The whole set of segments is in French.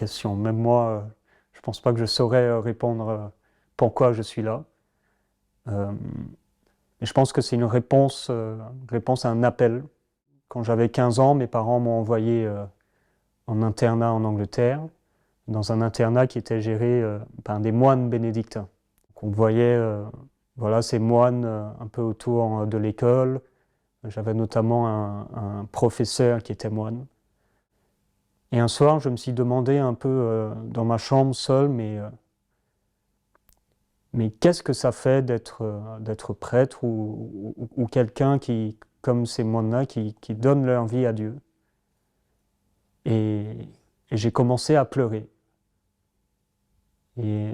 question. Même moi, je ne pense pas que je saurais répondre pourquoi je suis là. Mais je pense que c'est une réponse à un appel. Quand j'avais 15 ans, mes parents m'ont envoyé en internat en Angleterre, dans un internat qui était géré par des moines bénédictins. Donc on voyait voilà, ces moines un peu autour de l'école. J'avais notamment un professeur qui était moine. Et un soir, je me suis demandé un peu dans ma chambre seule, mais qu'est-ce que ça fait d'être prêtre ou quelqu'un qui, comme ces moines-là, qui donne leur vie à Dieu. Et j'ai commencé à pleurer. Et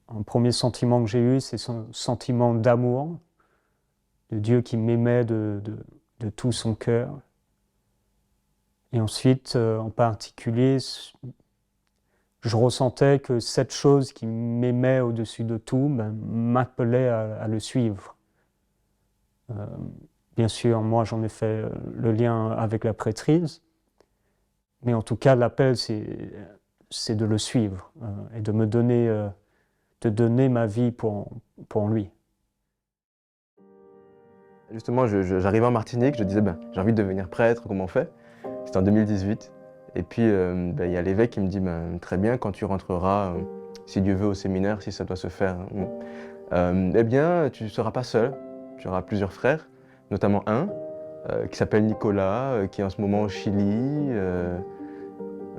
un premier sentiment que j'ai eu, c'est ce sentiment d'amour, de Dieu qui m'aimait de tout son cœur. Et ensuite, en particulier, je ressentais que cette chose qui m'aimait au-dessus de tout m'appelait à le suivre. Bien sûr, moi j'en ai fait le lien avec la prêtrise, mais en tout cas l'appel c'est de le suivre et de me donner ma vie pour lui. Justement, j'arrivais en Martinique, je disais j'ai envie de devenir prêtre, comment on fait? C'était en 2018. Et puis il y a l'évêque qui me dit très bien, quand tu rentreras, si Dieu veut, au séminaire, si ça doit se faire, eh bien tu ne seras pas seul, tu auras plusieurs frères, notamment un qui s'appelle Nicolas, qui est en ce moment au Chili.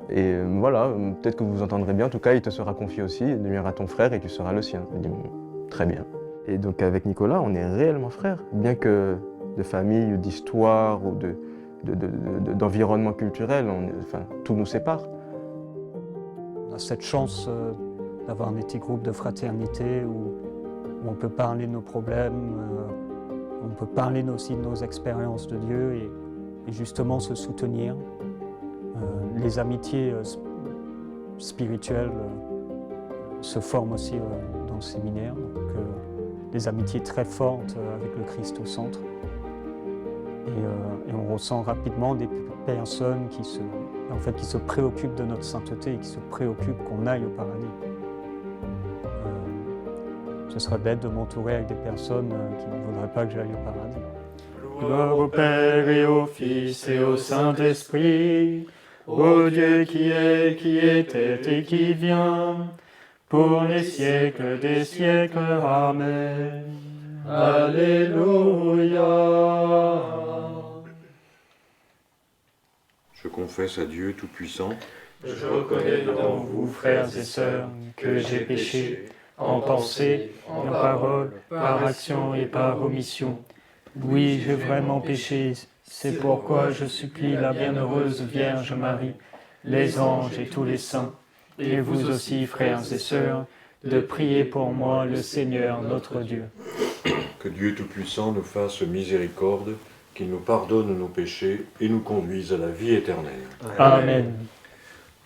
Voilà, peut-être que vous vous entendrez bien, en tout cas il te sera confié aussi, il deviendra ton frère et tu seras le sien. Je dis très bien. Et donc avec Nicolas, on est réellement frères, bien que de famille, d'histoire ou d'environnement culturel, tout nous sépare. On a cette chance d'avoir un petit groupe de fraternité où on peut parler de nos problèmes, on peut parler aussi de nos expériences de Dieu et justement se soutenir. Les amitiés spirituelles se forment aussi dans le séminaire, donc des amitiés très fortes avec le Christ au centre. Et on ressent rapidement des personnes qui se préoccupent de notre sainteté et qui se préoccupent qu'on aille au paradis. Ce serait bête de m'entourer avec des personnes qui ne voudraient pas que j'aille au paradis. Gloire au Père et au Fils et au Saint-Esprit, ô Dieu qui est, qui était et qui vient, pour les siècles des siècles. Amen. Alléluia. Je confesse à Dieu Tout-Puissant. Je reconnais devant vous, frères et sœurs, que j'ai péché, en pensée, en parole, par action et par omission. Oui, j'ai vraiment péché, c'est pourquoi je supplie la bienheureuse Vierge Marie, les anges et tous les saints, et vous aussi, frères et sœurs, de prier pour moi le Seigneur notre Dieu. Que Dieu Tout-Puissant nous fasse miséricorde, qu'il nous pardonne nos péchés et nous conduise à la vie éternelle. Amen.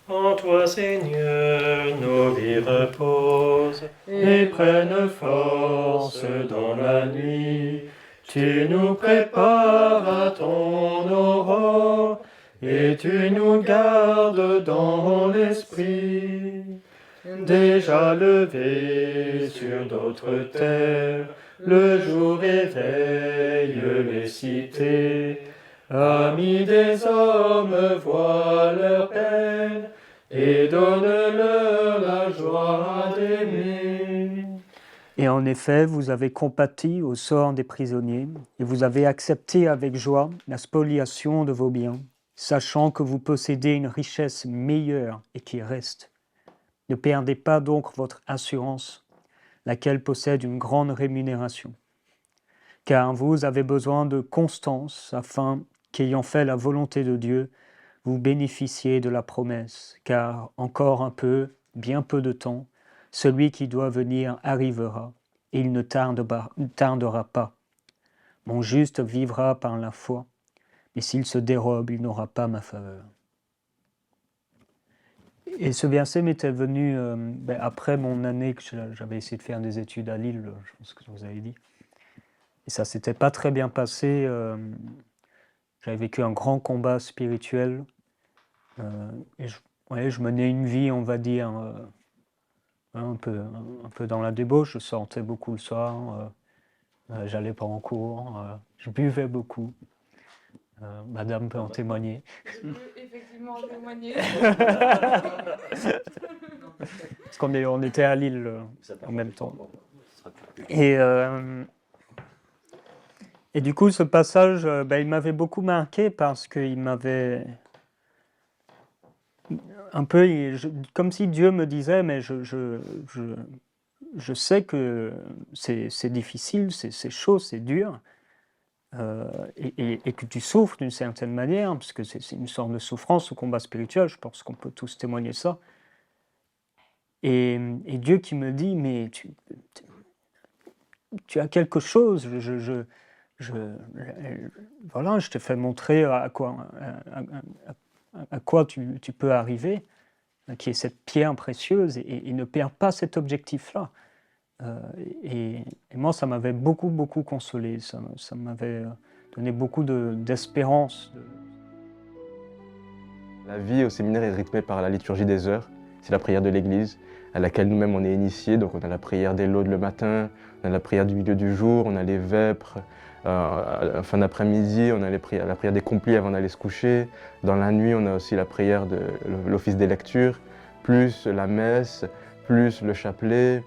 En toi, Seigneur, nos vies reposent et prennent force dans la nuit. Tu nous prépares à ton aurore et tu nous gardes dans l'esprit. Déjà levé sur d'autres terres, le jour éveille les cités. Amis des hommes, vois leur peine et donne-leur la joie d'aimer. Et en effet, vous avez compati au sort des prisonniers, et vous avez accepté avec joie la spoliation de vos biens, sachant que vous possédez une richesse meilleure et qui reste. Ne perdez pas donc votre assurance, laquelle possède une grande rémunération. Car vous avez besoin de constance, afin qu'ayant fait la volonté de Dieu, vous bénéficiez de la promesse, car encore un peu, bien peu de temps, celui qui doit venir arrivera, et il ne tardera pas. Mon juste vivra par la foi, mais s'il se dérobe, il n'aura pas ma faveur. Et ce verset m'était venu après mon année que j'avais essayé de faire des études à Lille, je pense que je vous avais dit. Et ça s'était pas très bien passé. J'avais vécu un grand combat spirituel. Et ouais, je menais une vie, on va dire, un peu dans la débauche. Je sortais beaucoup le soir, j'allais pas en cours, je buvais beaucoup. Madame peut en témoigner. Je peux effectivement en témoigner. Parce on était à Lille en même temps. Et du coup, ce passage, il m'avait beaucoup marqué parce qu'il m'avait un peu, comme si Dieu me disait, mais je sais que c'est difficile, c'est chaud, c'est dur, et que tu souffres d'une certaine manière, parce que c'est une sorte de souffrance au combat spirituel, je pense qu'on peut tous témoigner ça. Et Dieu qui me dit, mais tu as quelque chose, voilà, je t'ai fait montrer à quoi tu peux arriver, qui est cette pierre précieuse, et ne perds pas cet objectif-là. Et moi, ça m'avait beaucoup consolé, ça m'avait donné beaucoup d'espérance. La vie au séminaire est rythmée par la liturgie des heures, c'est la prière de l'église, à laquelle nous-mêmes on est initiés. Donc on a la prière des laudes le matin, on a la prière du milieu du jour, on a les vêpres, en fin d'après-midi, on a la prière des complis avant d'aller se coucher. Dans la nuit, on a aussi la prière de l'office des lectures, plus la messe, plus le chapelet,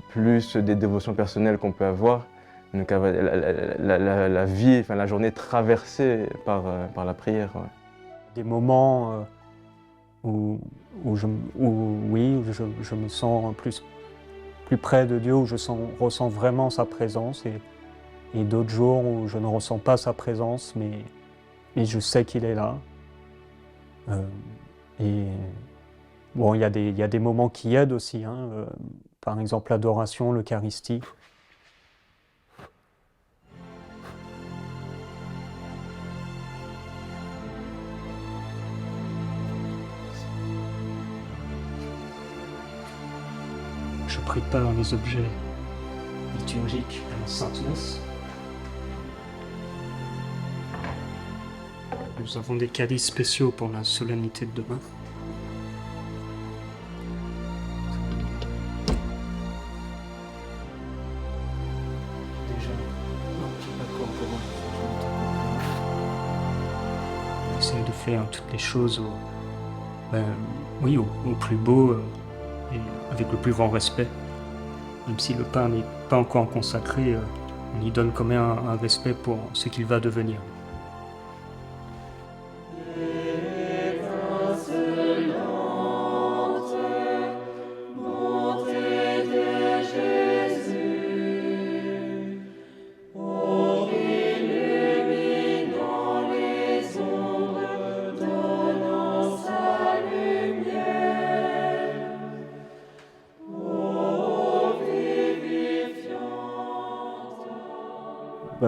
plus des dévotions personnelles qu'on peut avoir. Donc la vie, enfin la journée traversée par la prière. Ouais. Des moments où je me sens plus près de Dieu, où je ressens vraiment sa présence, et d'autres jours où je ne ressens pas sa présence, mais je sais qu'il est là. Et bon, il y a des moments qui aident aussi, hein, par exemple l'adoration, l'Eucharistie. Je prépare les objets liturgiques à la Sainte Messe. Nous avons des calices spéciaux pour la solennité de demain. Déjà, on essaie de faire toutes les choses au plus beau et avec le plus grand respect. Même si le pain n'est pas encore consacré, on y donne quand même un respect pour ce qu'il va devenir.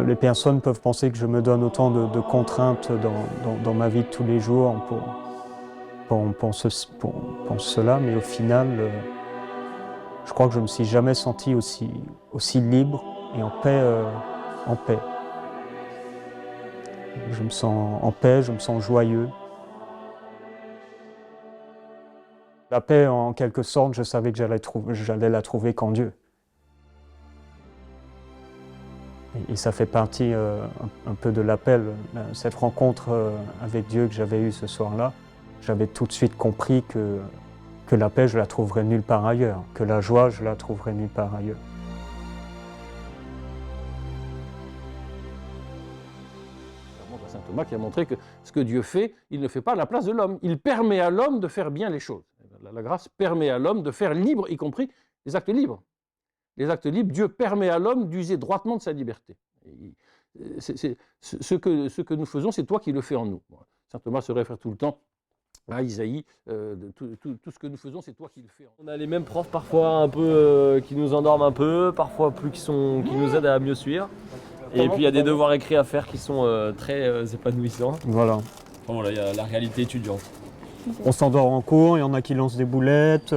Les personnes peuvent penser que je me donne autant de contraintes dans ma vie de tous les jours pour cela, mais au final, je crois que je ne me suis jamais senti aussi libre et en paix. Je me sens en paix, je me sens joyeux. La paix, en quelque sorte, je savais que j'allais la trouver qu'en Dieu. Et ça fait partie un peu de l'appel, cette rencontre avec Dieu que j'avais eue ce soir-là. J'avais tout de suite compris que la paix, je la trouverais nulle part ailleurs, que la joie, je la trouverais nulle part ailleurs. Saint Thomas qui a montré que ce que Dieu fait, il ne fait pas à la place de l'homme. Il permet à l'homme de faire bien les choses. La grâce permet à l'homme de faire libre, y compris les actes libres. Les actes libres, Dieu permet à l'homme d'user droitement de sa liberté. Ce que nous faisons, c'est toi qui le fais en nous. Saint Thomas se réfère tout le temps à Isaïe. Tout ce que nous faisons, c'est toi qui le fais en nous. On a les mêmes profs parfois un peu qui nous endorment un peu, parfois plus qui nous aident à mieux suivre. Et puis il y a des devoirs écrits à faire qui sont très épanouissants. Voilà. Enfin, voilà, il y a la réalité étudiante. On s'endort en cours, il y en a qui lancent des boulettes,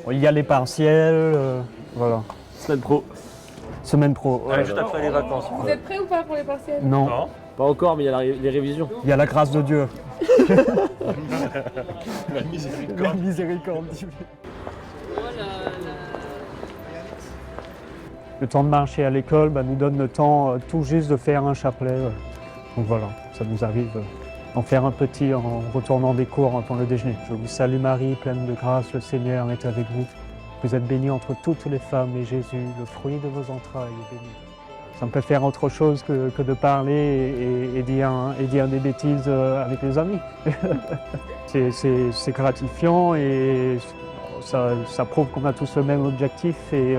il y a les partiels, voilà. Semaine pro. Semaine pro. Ouais, juste après les vacances. Vous êtes prêts ou pas pour les partiels? Non, Pas encore, mais il y a les révisions. il y a la grâce de Dieu. La miséricorde divine. Le temps de marcher à l'école nous donne le temps tout juste de faire un chapelet. Donc voilà, ça nous arrive d'en faire un petit en retournant des cours avant le déjeuner. Je vous salue Marie, pleine de grâce, le Seigneur est avec vous. Vous êtes bénie entre toutes les femmes et Jésus, le fruit de vos entrailles, est béni. Ça me peut faire autre chose que de parler et dire des bêtises avec les amis. C'est gratifiant et ça prouve qu'on a tous le même objectif et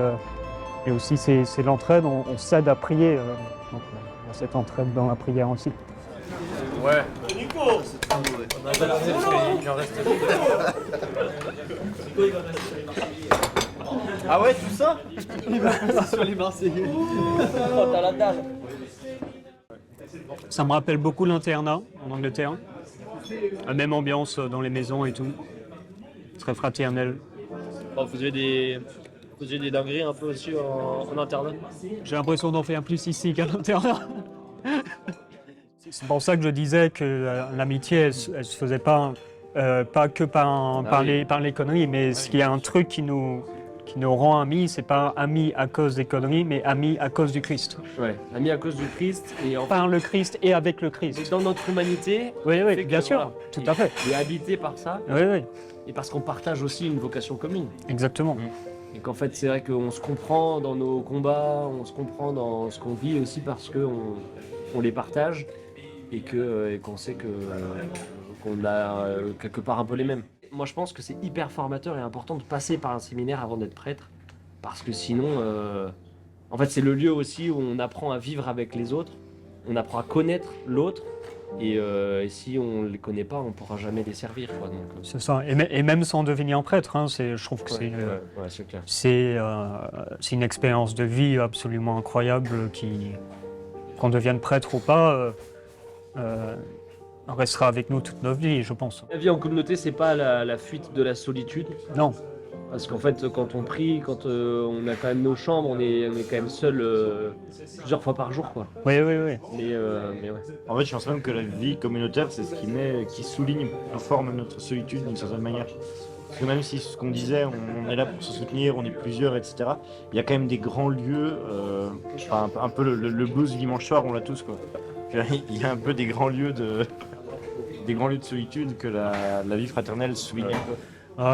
aussi c'est l'entraide, on s'aide à prier. Donc, il y a cette entraide dans la prière aussi. Ouais. Ah ouais, tout ça? Il va passer sur les Marseillais. Oh, t'as la dalle. Ça me rappelle beaucoup l'internat en Angleterre. La même ambiance dans les maisons et tout. Très fraternel. Oh, vous faisiez des dingueries un peu aussi en internat? J'ai l'impression d'en faire plus ici qu'à l'internat. C'est pour ça que je disais que l'amitié, elle se faisait pas que par les conneries, mais s'il y a un truc qui nous rend amis, c'est pas amis à cause des conneries, mais amis à cause du Christ. Ouais, amis à cause du Christ et Par le Christ et avec le et Christ. dans notre humanité. Oui, fait que, bien sûr, voilà, tout à fait. Et habité par ça, Oui, oui, et parce qu'on partage aussi une vocation commune. exactement. Et qu'en fait, c'est vrai qu'on se comprend dans nos combats, on se comprend dans ce qu'on vit aussi parce qu'on les partage et qu'on sait qu'on a quelque part un peu les mêmes. Moi, je pense que c'est hyper formateur et important de passer par un séminaire avant d'être prêtre parce que sinon, en fait, c'est le lieu aussi où on apprend à vivre avec les autres, on apprend à connaître l'autre et si on ne les connaît pas, on ne pourra jamais les servir, quoi. Donc, C'est ça. Et même sans devenir prêtre, je trouve que c'est clair. c'est une expérience de vie absolument incroyable qu'on devienne prêtre ou pas, restera avec nous toute notre vie, je pense. La vie en communauté, c'est pas la fuite de la solitude. Non, Parce qu'en fait, quand on prie, quand on a quand même nos chambres, on est quand même seul plusieurs fois par jour, quoi. oui. Mais ouais. En fait, je pense même que la vie communautaire, c'est ce qui souligne la forme de notre solitude d'une certaine manière. Parce que même si ce qu'on disait, on est là pour se soutenir, on est plusieurs, etc., il y a quand même des grands lieux, enfin, un peu le blues du dimanche soir, on l'a tous, quoi. Il y a un peu des grands lieux de solitude que la vie fraternelle souligne un peu.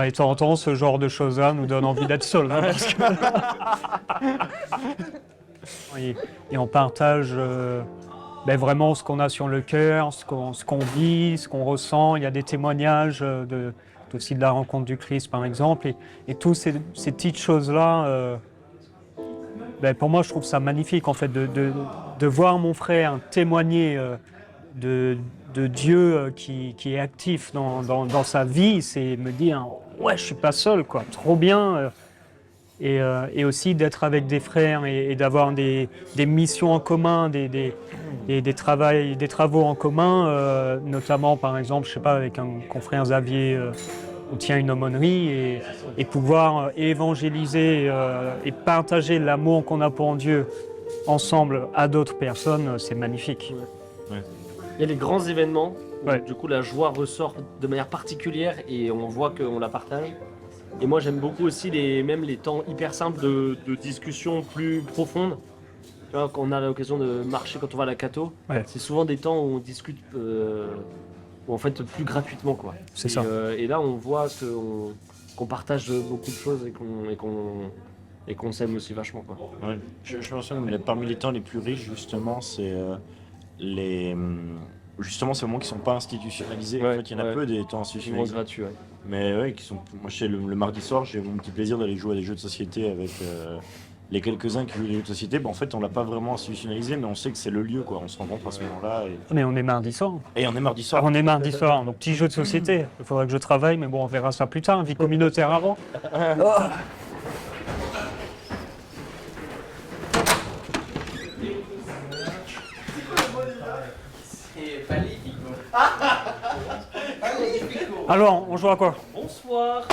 Et de temps en temps, ce genre de choses-là nous donne envie d'être seul. Parce que... et on partage vraiment ce qu'on a sur le cœur, ce qu'on vit, ce qu'on ressent. Il y a des témoignages aussi de la rencontre du Christ, par exemple. Et toutes ces petites choses-là, pour moi, je trouve ça magnifique, en fait, de voir mon frère témoigner de Dieu qui est actif dans sa vie, c'est me dire ouais, je suis pas seul, quoi, trop bien. Et aussi d'être avec des frères et d'avoir des missions en commun, des travaux en commun, notamment par exemple, je sais pas, avec un confrère Xavier, on tient une aumônerie et pouvoir évangéliser et partager l'amour qu'on a pour Dieu ensemble à d'autres personnes, c'est magnifique. Ouais. Il y a les grands événements, où, Ouais. du coup la joie ressort de manière particulière et on voit qu'on la partage. Et moi j'aime beaucoup aussi même les temps hyper simples de discussion plus profondes. Tu vois, quand on a l'occasion de marcher, quand on va à la Cato, Ouais. c'est souvent des temps où on discute ou en fait plus gratuitement, quoi. C'est ça. Et là on voit qu'on partage beaucoup de choses et qu'on s'aime aussi vachement, quoi. Ouais. Je pense que parmi les temps les plus riches, justement, c'est justement ces moments qui sont pas institutionnalisés. Ouais, En fait, il y en a ouais. peu des temps Souvent institutionnalisés. gratuit, ouais. Mais ouais, qui sont. Moi, je sais, le mardi soir, j'ai mon petit plaisir d'aller jouer à des jeux de société avec les quelques-uns qui jouent à des jeux de société. En fait, on l'a pas vraiment institutionnalisé, mais on sait que c'est le lieu, quoi. On se rencontre à ce moment-là. Mais on est mardi soir. Et on est mardi soir. On est mardi soir, donc petit jeu de société. Il faudrait que je travaille, mais bon, on verra ça plus tard. Vie communautaire avant. Alors, on joue à quoi? Bonsoir.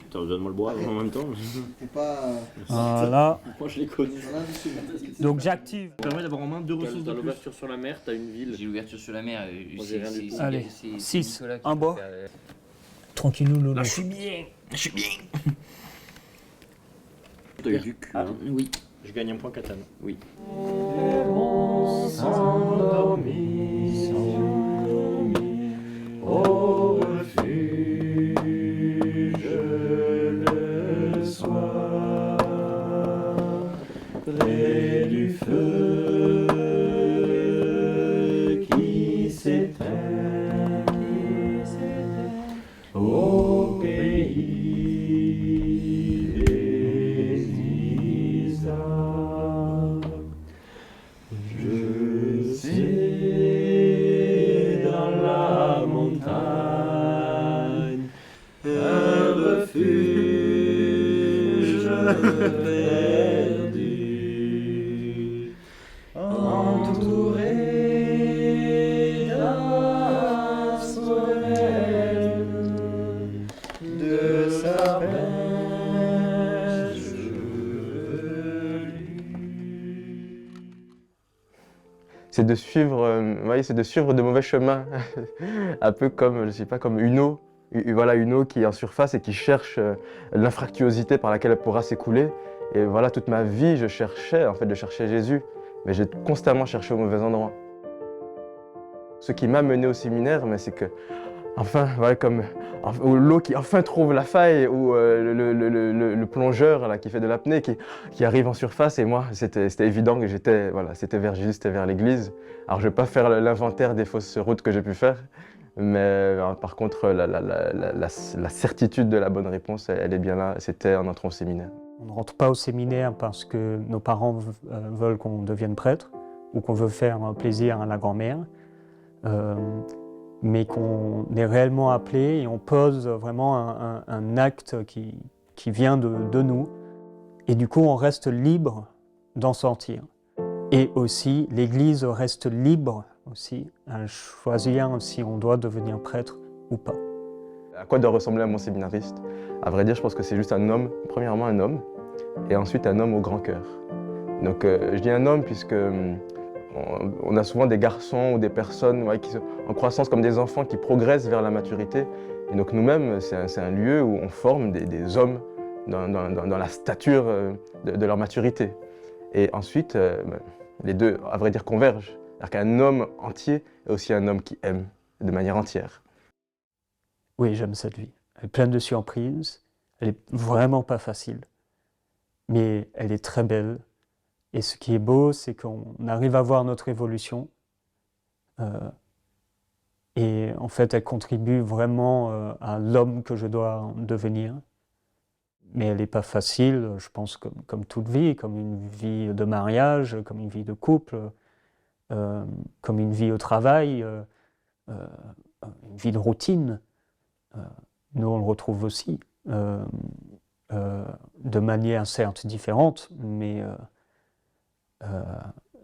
Attends, donne-moi le bois en même temps. Voilà. Moi je les connais. Donc j'active. Ça permet d'avoir en main 2 ressources T'as de plus. l'ouverture sur la mer, t'as une ville. J'ai l'ouverture sur la mer. j'ai rien du tout. Allez, c'est 6, Nicolas qui un peut bois. faire, Tranquillou, Lolo. je suis bien. T'as eu du cul. Ah, oui. Je gagne un point katane. Oui. Au refuge le soir, près du feu qui s'éteint, au pays des Isards. Je sais dans la montagne un refuge perdu, entouré d'un soleil de sapins chevelus. C'est de suivre, c'est de suivre de mauvais chemins, un peu comme, je sais pas, comme une eau. Voilà, une eau qui est en surface et qui cherche l'infractuosité par laquelle elle pourra s'écouler. Et voilà, toute ma vie, je cherchais Jésus, mais j'ai constamment cherché au mauvais endroit. Ce qui m'a mené au séminaire, c'est que, enfin, voilà, comme l'eau qui enfin trouve la faille, ou le plongeur là, qui fait de l'apnée, qui arrive en surface, et moi, c'était évident que c'était vers Jésus, c'était vers l'église. Alors, je ne vais pas faire l'inventaire des fausses routes que j'ai pu faire, mais par contre, la certitude de la bonne réponse, elle est bien là, c'était en entrant au séminaire. On ne rentre pas au séminaire parce que nos parents veulent qu'on devienne prêtre ou qu'on veut faire plaisir à la grand-mère, mais qu'on est réellement appelé et on pose vraiment un acte qui vient de nous. Et du coup, on reste libre d'en sortir. Et aussi, l'Église reste libre aussi à choisir si on doit devenir prêtre ou pas. À quoi doit ressembler mon séminariste? À vrai dire, je pense que c'est juste un homme, premièrement un homme, et ensuite un homme au grand cœur. Donc je dis un homme puisque on a souvent des garçons ou des personnes qui sont en croissance comme des enfants qui progressent vers la maturité. Et donc nous-mêmes, c'est un lieu où on forme des hommes dans la stature de leur maturité. Et ensuite, les deux, à vrai dire, convergent. C'est-à-dire qu'un homme entier est aussi un homme qui aime de manière entière. Oui, j'aime cette vie. Elle est pleine de surprises. Elle est vraiment pas facile. Mais elle est très belle. Et ce qui est beau, c'est qu'on arrive à voir notre évolution. Et en fait, elle contribue vraiment à l'homme que je dois devenir. Mais elle n'est pas facile, je pense, comme toute vie, comme une vie de mariage, comme une vie de couple, comme une vie au travail, une vie de routine. Nous, on le retrouve aussi, de manière certes différente, mais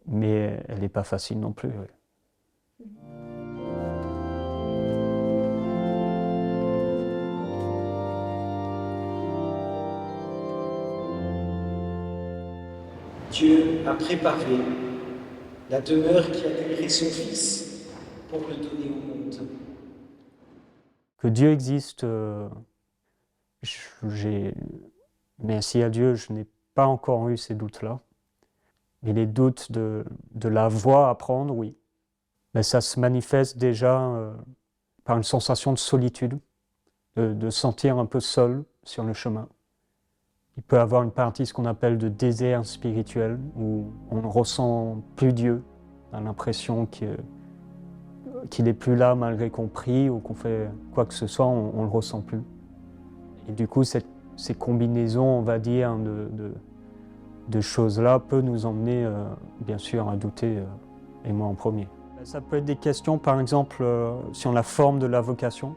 elle n'est pas facile non plus. Oui. Dieu a préparé la demeure qui accueillerait son Fils pour le donner au monde. Que Dieu existe, merci à Dieu, je n'ai pas encore eu ces doutes-là. Mais les doutes de la voie à prendre, oui. Mais ça se manifeste déjà par une sensation de solitude, de sentir un peu seul sur le chemin. Il peut y avoir une partie, ce qu'on appelle de désert spirituel, où on ne ressent plus Dieu. On a l'impression qu'il n'est plus là malgré qu'on prie ou qu'on fait quoi que ce soit, on ne le ressent plus. Et du coup, ces combinaisons, on va dire, de choses-là peut nous emmener, bien sûr, à douter, et moi en premier. Ça peut être des questions, par exemple, sur la forme de la vocation.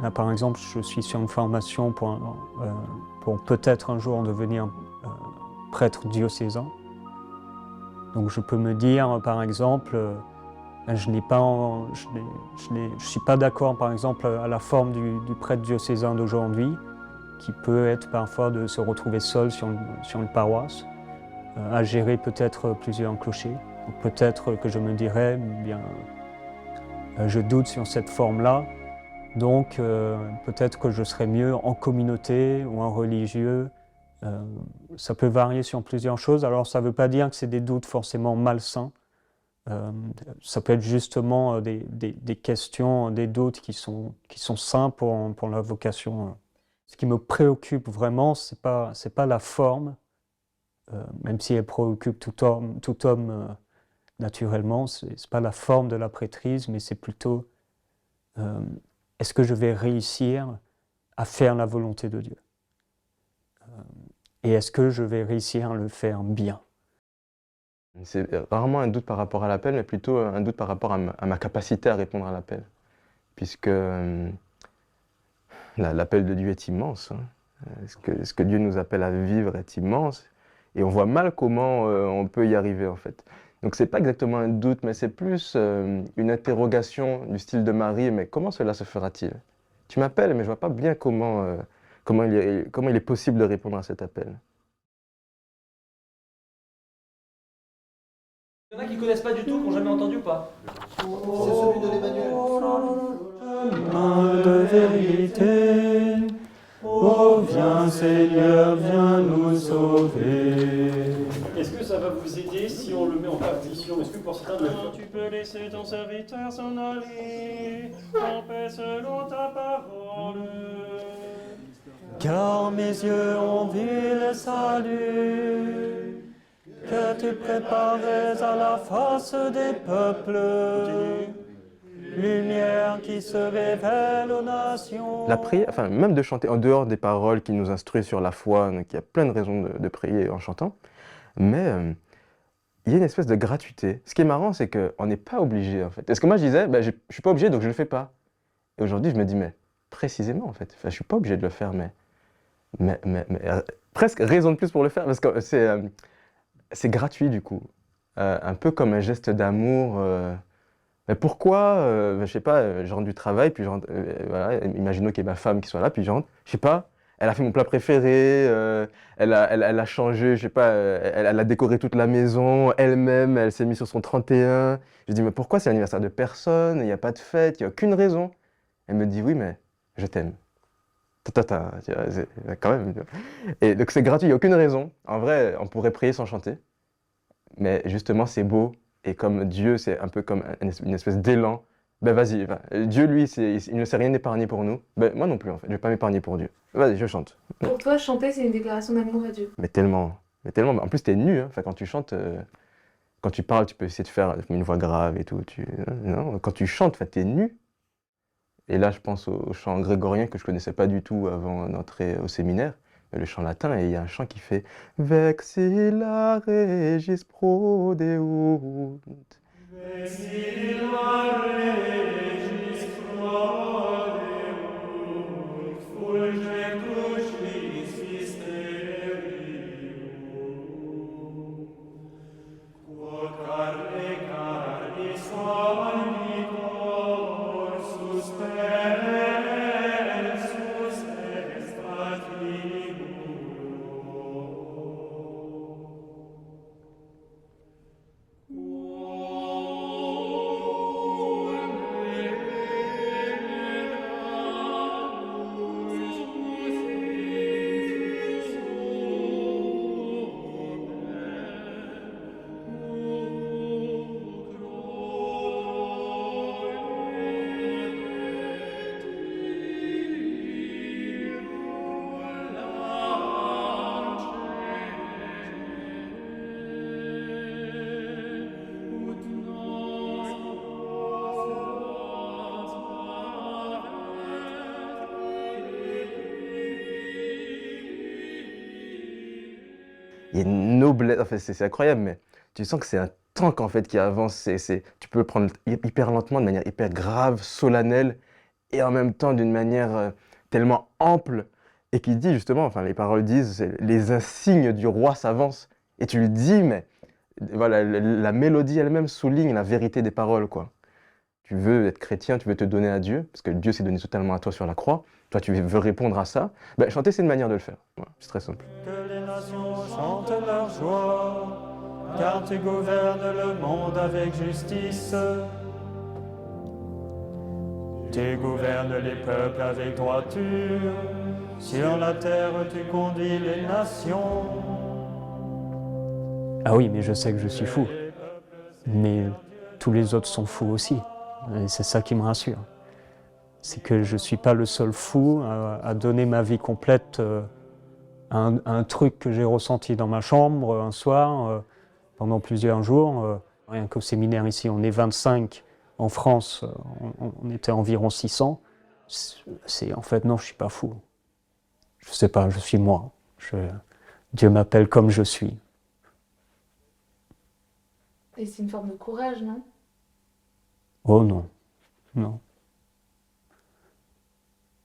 Là, par exemple, je suis sur une formation pour peut-être un jour devenir prêtre diocésain. Donc je peux me dire, par exemple, Je n'ai pas, je suis pas d'accord, par exemple, à la forme du prêtre diocésain d'aujourd'hui, qui peut être parfois de se retrouver seul sur une paroisse, à gérer peut-être plusieurs clochers. Peut-être que je me dirais, bien, je doute sur cette forme-là, donc peut-être que je serais mieux en communauté ou en religieux. Ça peut varier sur plusieurs choses. Alors ça ne veut pas dire que c'est des doutes forcément malsains. Ça peut être justement des questions, des doutes qui sont sains pour la vocation. Ce qui me préoccupe vraiment, c'est pas la forme, même si elle préoccupe tout homme naturellement, c'est pas la forme de la prêtrise, mais c'est plutôt est-ce que je vais réussir à faire la volonté de Dieu? Et est-ce que je vais réussir à le faire bien? C'est rarement un doute par rapport à l'appel, mais plutôt un doute par rapport à ma capacité à répondre à l'appel. Puisque l'appel de Dieu est immense. Hein. Ce que Dieu nous appelle à vivre est immense. Et on voit mal comment on peut y arriver, en fait. Donc c'est pas exactement un doute, mais c'est plus une interrogation du style de Marie, mais comment cela se fera-t-il? Tu m'appelles, mais je vois pas bien comment il est possible de répondre à cet appel. Il y en a qui connaissent pas du tout, qui n'ont jamais entendu ou pas? C'est celui de l'Emmanuel. Chemin de vérité, oh viens Seigneur, viens nous sauver. Est-ce que ça va vous aider si on le met en partition? Est-ce que pour certains de le faire? Tu peux laisser ton serviteur s'en aller, en paix selon ta parole. Car mes yeux ont vu le salut, que tu préparais à la face des peuples, lumière qui se révèle aux nations. La prière, enfin même de chanter en dehors des paroles qui nous instruisent sur la foi, donc il y a plein de raisons de prier en chantant, mais il y a une espèce de gratuité. Ce qui est marrant, c'est qu'on n'est pas obligé en fait. Parce que moi je disais, je ne suis pas obligé donc je ne le fais pas. Et aujourd'hui je me dis, mais précisément en fait, enfin, je ne suis pas obligé de le faire, mais presque raison de plus pour le faire, parce que c'est gratuit du coup. Un peu comme un geste d'amour. Mais pourquoi, je sais pas, je rentre du travail, puis je rentre, voilà, imaginons qu'il y ait ma femme qui soit là, puis je rentre, je sais pas, elle a fait mon plat préféré, elle a changé, je sais pas, elle a décoré toute la maison, elle-même, elle s'est mise sur son 31. Je dis, mais pourquoi c'est l'anniversaire de personne, il n'y a pas de fête, il n'y a aucune raison. Elle me dit, oui, mais je t'aime. Quand même. Et donc c'est gratuit, il n'y a aucune raison. En vrai, on pourrait prier sans chanter, mais justement c'est beau. Et comme Dieu, c'est un peu comme une espèce d'élan, ben vas-y, Dieu lui, il ne sait rien épargner pour nous. Ben moi non plus en fait, je ne vais pas m'épargner pour Dieu. Vas-y, je chante. Pour toi, chanter, c'est une déclaration d'amour à Dieu. Mais tellement. En plus, t'es nu, hein. Enfin, quand tu chantes, quand tu parles, tu peux essayer de faire une voix grave et tout. Non, quand tu chantes, t'es nu. Et là, je pense au chant grégorien que je connaissais pas du tout avant d'entrer au séminaire. Le chant latin, et il y a un chant qui fait Vexilla regis prodeunt. Vexilla regis prodeunt, fulge crucis mysterium, quod carne carnis salvitor suspensus extra Il y a une noblesse, enfin, c'est incroyable, mais tu sens que c'est un tank en fait qui avance. Tu peux le prendre hyper lentement, de manière hyper grave, solennelle, et en même temps d'une manière tellement ample, et qui dit justement, enfin les paroles disent, les insignes du roi s'avancent. Et tu le dis, mais voilà, la mélodie elle-même souligne la vérité des paroles, quoi. tu veux être chrétien, tu veux te donner à Dieu, parce que Dieu s'est donné totalement à toi sur la croix, toi tu veux répondre à ça, ben, chanter c'est une manière de le faire. Voilà, c'est très simple. Que les nations chantent leur joie, car tu gouvernes le monde avec justice. Tu gouvernes les peuples avec droiture, sur la terre tu conduis les nations. Ah oui, mais je sais que je suis fou. Mais tous les autres sont fous aussi. Et c'est ça qui me rassure. C'est que je ne suis pas le seul fou à donner ma vie complète à un truc que j'ai ressenti dans ma chambre un soir pendant plusieurs jours. Rien qu'au séminaire ici, on est 25. En France, on était environ 600. En fait, non, je ne suis pas fou. Je ne sais pas, je suis moi. Dieu m'appelle comme je suis. Et c'est une forme de courage, non? Oh non, non.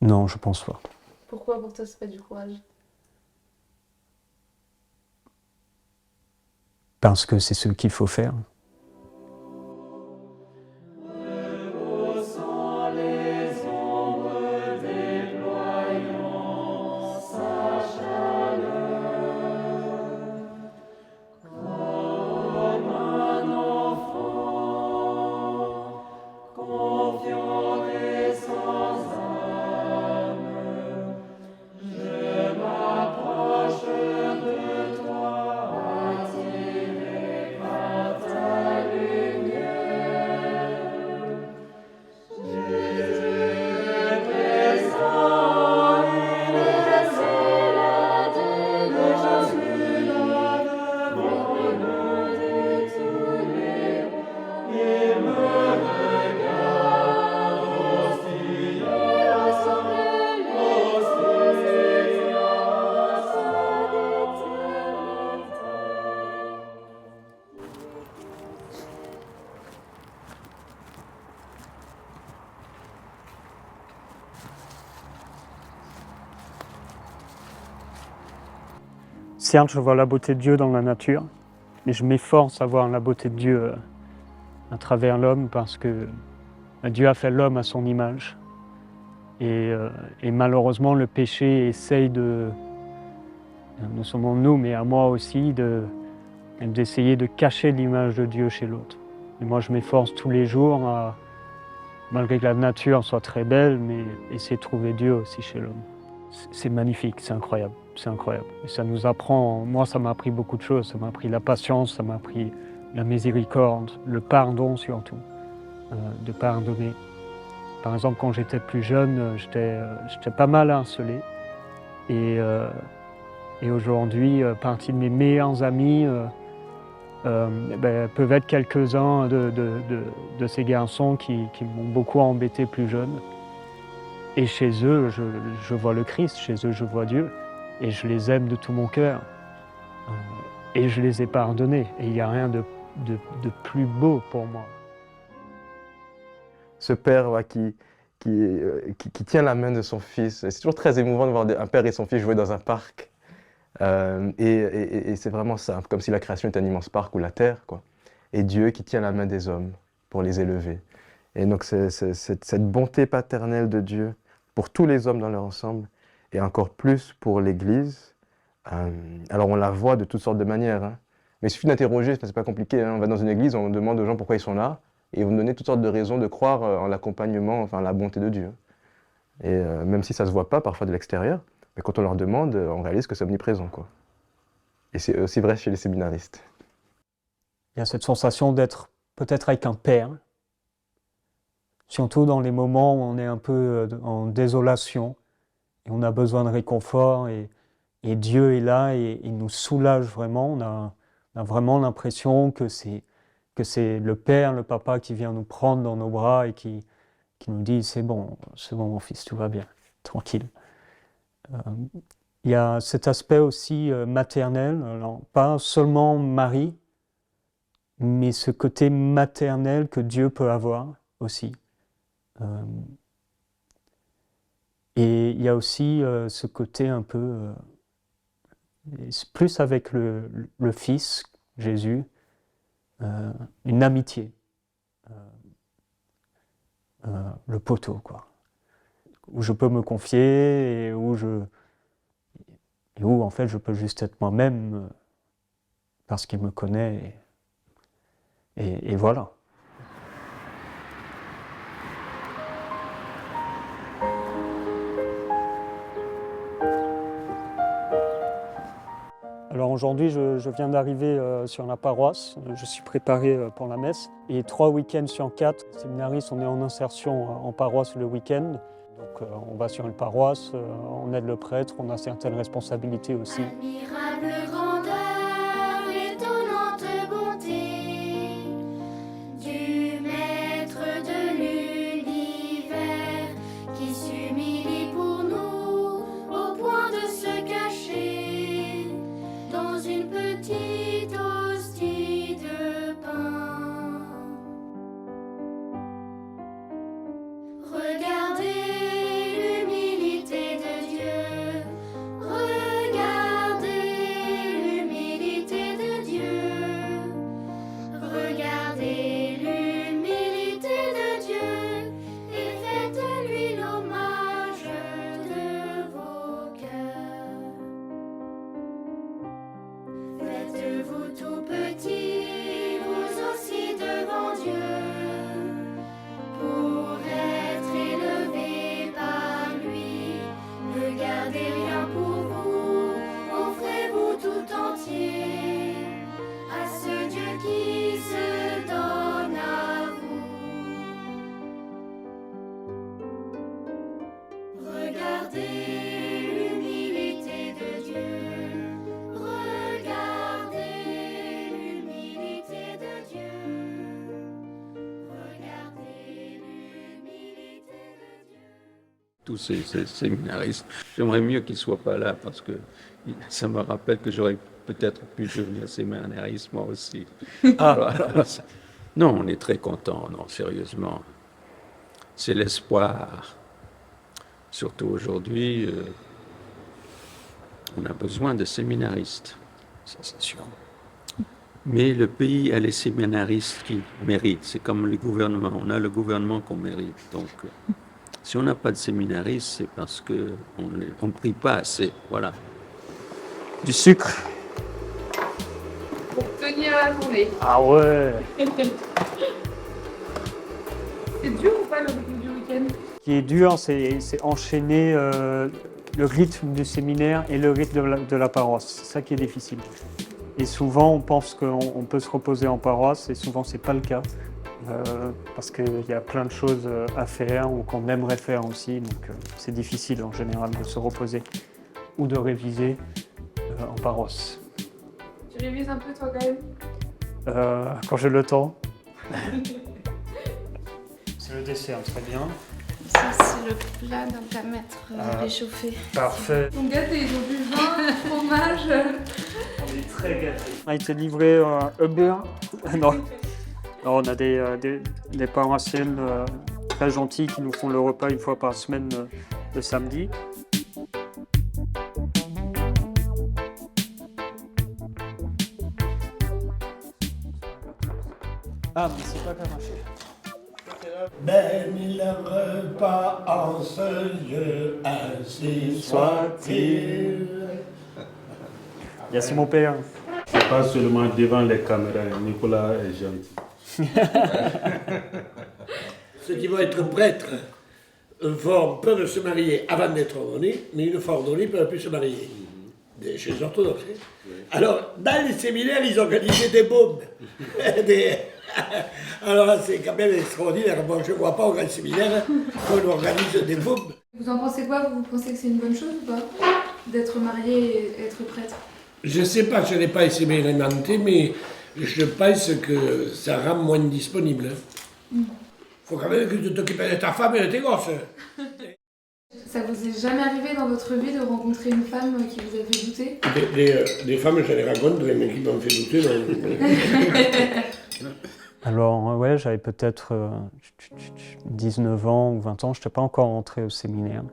Non, je pense pas. Pourquoi pour toi c'est pas du courage? Parce que c'est ce qu'il faut faire. Certes, je vois la beauté de Dieu dans la nature, mais je m'efforce à voir la beauté de Dieu à travers l'homme parce que Dieu a fait l'homme à son image. Et malheureusement, le péché essaye non seulement nous, mais à moi aussi, d'essayer de cacher l'image de Dieu chez l'autre. Et moi, je m'efforce tous les jours, malgré que la nature soit très belle, mais essayer de trouver Dieu aussi chez l'homme. C'est magnifique, c'est incroyable, c'est incroyable. Et ça nous apprend, moi ça m'a appris beaucoup de choses, ça m'a appris la patience, ça m'a appris la miséricorde, le pardon surtout, de pardonner. Par exemple, quand j'étais plus jeune, j'étais pas mal harcelé. Et aujourd'hui, partie de mes meilleurs amis peuvent être quelques-uns de ces garçons qui m'ont beaucoup embêté plus jeune. Et chez eux, je vois le Christ, chez eux, je vois Dieu. Et je les aime de tout mon cœur. Et je les ai pardonnés. Et il n'y a rien de plus beau pour moi. Ce père qui tient la main de son fils, c'est toujours très émouvant de voir un père et son fils jouer dans un parc. Et c'est vraiment ça, comme si la création était un immense parc ou la terre, quoi. Et Dieu qui tient la main des hommes pour les élever. Et donc cette bonté paternelle de Dieu pour tous les hommes dans leur ensemble, et encore plus pour l'Église. Alors on la voit de toutes sortes de manières, hein. Mais il suffit d'interroger, c'est pas compliqué, hein. On va dans une église, on demande aux gens pourquoi ils sont là, et ils vont donner toutes sortes de raisons de croire en l'accompagnement, enfin la bonté de Dieu. Et même si ça se voit pas parfois de l'extérieur, mais quand on leur demande, on réalise que c'est omniprésent, quoi. Et c'est aussi vrai chez les séminaristes. Il y a cette sensation d'être peut-être avec un père, surtout dans les moments où on est un peu en désolation, et on a besoin de réconfort, et Dieu est là, et il nous soulage vraiment. On a vraiment l'impression que c'est le père, le papa qui vient nous prendre dans nos bras et qui nous dit « c'est bon mon fils, tout va bien, tranquille ». Il y a cet aspect aussi maternel, alors pas seulement Marie, mais ce côté maternel que Dieu peut avoir aussi. Et il y a aussi ce côté un peu, plus avec le Fils, Jésus, une amitié. le poteau, quoi. Où je peux me confier et où en fait je peux juste être moi-même parce qu'il me connaît et voilà. Alors aujourd'hui, je viens d'arriver sur la paroisse, je suis préparé pour la messe. Et 3 week-ends sur 4, séminaristes, on est en insertion en paroisse le week-end. Donc on va sur une paroisse, on aide le prêtre, on a certaines responsabilités aussi. Admirable grandeur, étonnante bonté du maître de l'univers qui s'humilie pour nous au point de se cacher dans une petite hostie de pain. Regardez l'humilité de Dieu, regardez l'humilité de Dieu, regardez l'humilité de Dieu et faites-lui l'hommage de vos cœurs. Faites-vous tout petit, vous aussi devant Dieu, pour être élevé par lui. Ne gardez rien pour vous, offrez-vous tout entier à ce Dieu qui se donne à vous. Regardez l'humilité de Dieu, regardez l'humilité de Dieu, regardez l'humilité de Dieu. Tous ces séminaristes, j'aimerais mieux qu'ils ne soient pas là parce que ça me rappelle que j'aurais peut-être pu devenir séminariste moi aussi. Non, on est très contents, non, sérieusement. C'est l'espoir. Surtout aujourd'hui, on a besoin de séminaristes, ça c'est sûr. Mais le pays a les séminaristes qu'il mérite. C'est comme le gouvernement. On a le gouvernement qu'on mérite. Donc, si on n'a pas de séminaristes, c'est parce qu'on ne prie pas assez. Voilà. Du sucre. Pour tenir la journée. Ah ouais. C'est dur ou pas le rythme du week-end? Ce qui est dur, c'est enchaîner le rythme du séminaire et le rythme de la paroisse. C'est ça qui est difficile. Et souvent, on pense qu'on peut se reposer en paroisse, et souvent, c'est pas le cas. Parce qu'il y a plein de choses à faire ou qu'on aimerait faire aussi. Donc, c'est difficile en général de se reposer ou de réviser en paroisse. Tu révises un peu toi quand même? Quand j'ai le temps. C'est le dessert, très bien. Ça, c'est le plat donc à mettre réchauffé. Parfait. Ils sont gâtés, ils ont du vin, fromage. On est très gâtés. On a été livré à Uber. Non. Alors, on a des paroissiennes très gentilles qui nous font le repas une fois par semaine le samedi. Ah, mais c'est pas qu'à marcher. Bénis le repas en ce lieu, ainsi soit-il. Merci mon père. C'est pas seulement devant les caméras, Nicolas est gentil. Ceux qui vont être prêtres peuvent se marier avant d'être ordonnés, mais une fois ordonnés, ils ne peuvent plus se marier. Chez les orthodoxes. Alors, dans les séminaires, ils organisaient des baumes. Alors là, c'est quand même extraordinaire. Bon, je ne vois pas au grand séminaire qu'on organise des baumes. Vous en pensez quoi? Vous pensez que c'est une bonne chose ou pas? D'être marié et être prêtre? Je ne sais pas, je n'ai pas expérimenté, mais je pense que ça rend moins disponible. Il faut quand même que tu t'occupes de ta femme et de tes gosses. Ça vous est jamais arrivé dans votre vie de rencontrer une femme qui vous a fait douter? Des femmes, je les rencontre, mais qui m'ont fait douter. Alors, ouais, j'avais peut-être 19 ans ou 20 ans, je n'étais pas encore rentré au séminaire.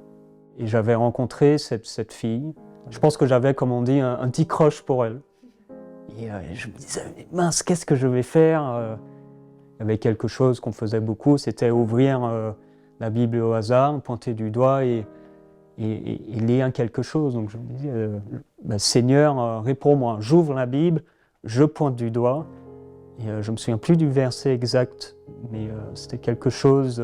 Et j'avais rencontré cette fille. Je pense que j'avais, comme on dit, un petit crush pour elle. Et je me disais, mince, qu'est-ce que je vais faire? Il y avait quelque chose qu'on faisait beaucoup, c'était ouvrir la Bible au hasard, pointer du doigt et lire quelque chose. Donc je me disais, Seigneur, réponds-moi. J'ouvre la Bible, je pointe du doigt, et je ne me souviens plus du verset exact, mais c'était quelque chose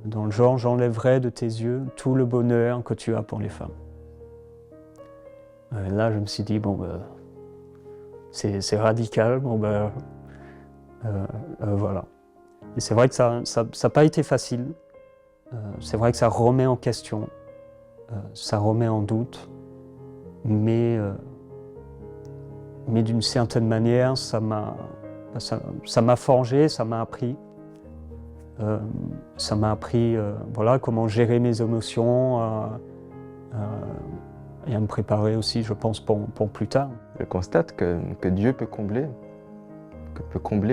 dans le genre, j'enlèverai de tes yeux tout le bonheur que tu as pour les femmes. Là, je me suis dit, c'est radical, voilà. Et c'est vrai que ça n'a pas été facile. C'est vrai que ça remet en question, ça remet en doute, mais d'une certaine manière, ça m'a forgé, ça m'a appris. Voilà, comment gérer mes émotions et à me préparer aussi, je pense, pour plus tard. Je constate que Dieu peut combler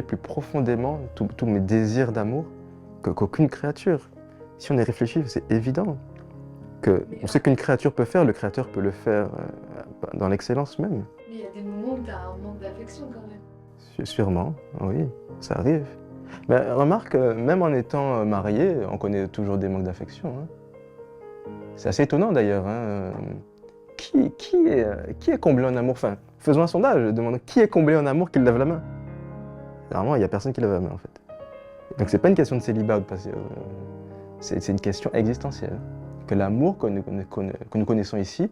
plus profondément tous mes désirs d'amour qu'aucune créature. Si on y réfléchit, c'est évident. On sait qu'une créature peut faire, le Créateur peut le faire dans l'excellence même. Mais il y a des moments où tu as un manque d'affection quand même. Sûrement, oui, ça arrive. Mais remarque, même en étant marié, on connaît toujours des manques d'affection. Hein. C'est assez étonnant d'ailleurs. Hein. Qui est comblé en amour? Enfin, faisons un sondage, demandons qui est comblé en amour, qu'il lève la main. Normalement, il n'y a personne qui lève la main en fait. Donc c'est pas une question de célibat ou de passer. C'est une question existentielle. Que l'amour que nous connaissons ici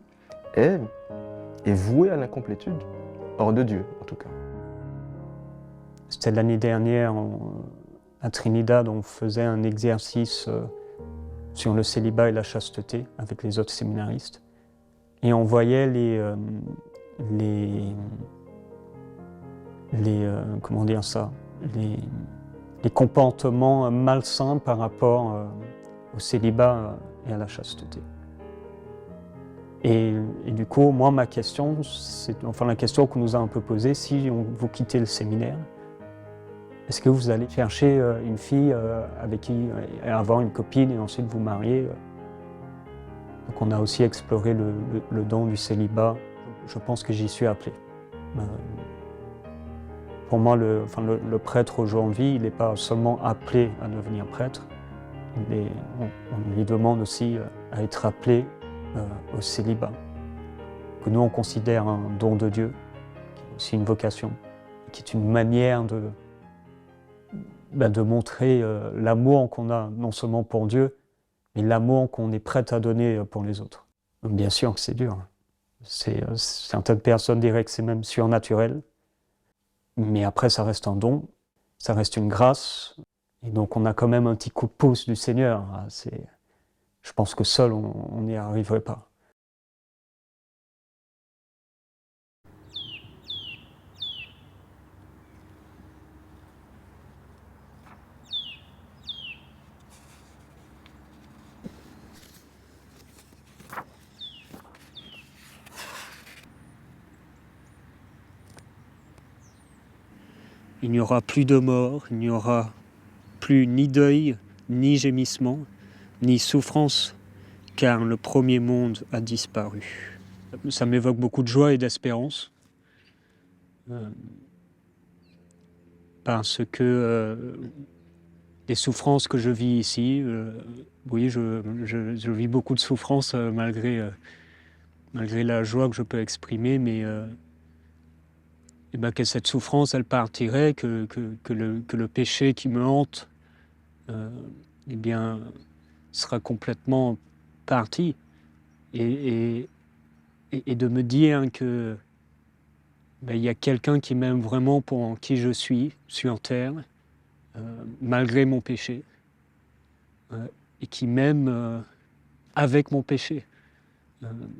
est voué à l'incomplétude, hors de Dieu en tout cas. C'était l'année dernière à Trinidad, on faisait un exercice sur le célibat et la chasteté avec les autres séminaristes. Et on voyait comment dire ça, les comportements malsains par rapport au célibat et à la chasteté. Et du coup, moi, ma question, la question qu'on nous a un peu posée, si vous quittez le séminaire, est-ce que vous allez chercher une fille avec qui avoir une copine et ensuite vous marier? Donc on a aussi exploré le don du célibat. Je pense que j'y suis appelé. Pour moi, le prêtre aujourd'hui, il n'est pas seulement appelé à devenir prêtre, on lui demande aussi à être appelé au célibat, que nous on considère un don de Dieu, qui est aussi une vocation, qui est une manière de montrer l'amour qu'on a non seulement pour Dieu, mais l'amour qu'on est prêt à donner pour les autres. Donc, bien sûr que c'est dur. Certaines personnes diraient que c'est même surnaturel, mais après ça reste un don, ça reste une grâce, et donc on a quand même un petit coup de pouce du Seigneur. Je pense que seul on n'y arriverait pas. Il n'y aura plus de mort, il n'y aura plus ni deuil, ni gémissement, ni souffrance, car le premier monde a disparu. Ça m'évoque beaucoup de joie et d'espérance, parce que les souffrances que je vis ici, oui, je vis beaucoup de souffrances malgré la joie que je peux exprimer, mais que cette souffrance, elle partirait, que le péché qui me hante, sera complètement parti. Et de me dire que il y a quelqu'un qui m'aime vraiment pour qui je suis sur terre, malgré mon péché, et qui m'aime avec mon péché,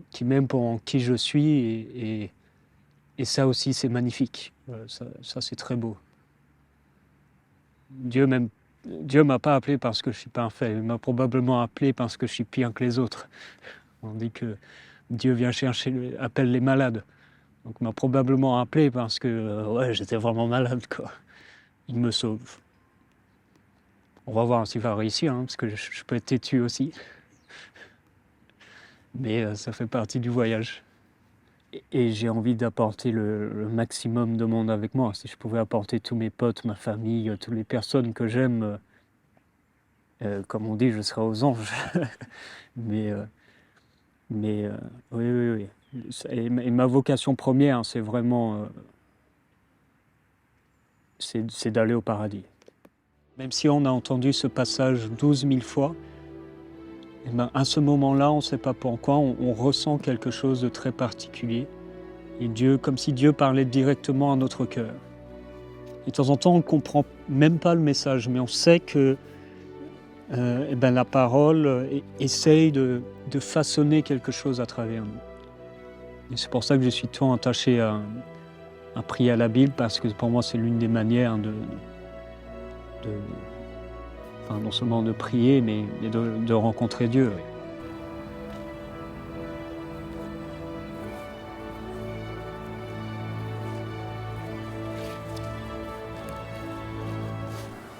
qui m'aime pour qui je suis, et ça aussi, c'est magnifique. Ça c'est très beau. Dieu m'a pas appelé parce que je suis parfait. Il m'a probablement appelé parce que je suis pire que les autres. On dit que Dieu vient appelle les malades. Donc il m'a probablement appelé parce que j'étais vraiment malade, quoi. Il me sauve. On va voir s'il va réussir, parce que je peux être têtu aussi. Mais ça fait partie du voyage. Et j'ai envie d'apporter le maximum de monde avec moi. Si je pouvais apporter tous mes potes, ma famille, toutes les personnes que j'aime Comme on dit, je serai aux anges. mais oui, oui, oui. Et ma vocation première, c'est vraiment c'est d'aller au paradis. Même si on a entendu ce passage 12 000 fois, eh ben, à ce moment-là, on ne sait pas pourquoi, on ressent quelque chose de très particulier. Et Dieu, comme si Dieu parlait directement à notre cœur. Et de temps en temps, on ne comprend même pas le message, mais on sait que eh ben, la parole essaye de façonner quelque chose à travers nous. Et c'est pour ça que je suis tant attaché à prier à la Bible, parce que pour moi, c'est l'une des manières enfin, non seulement de prier, mais de rencontrer Dieu.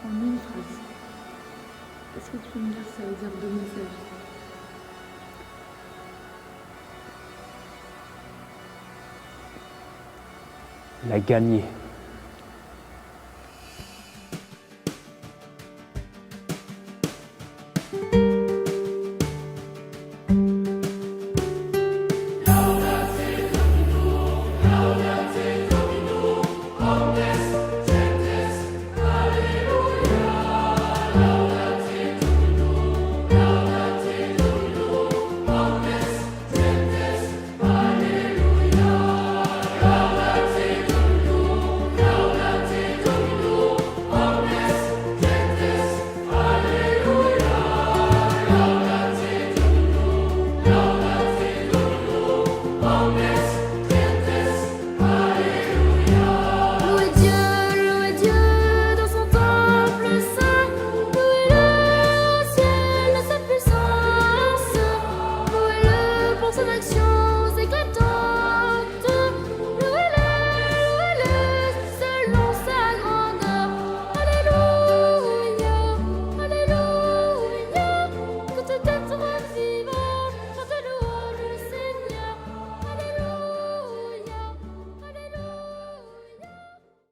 En une phrase, est-ce que tu peux me dire ce que ça veut dire donner sa vie? La gagner.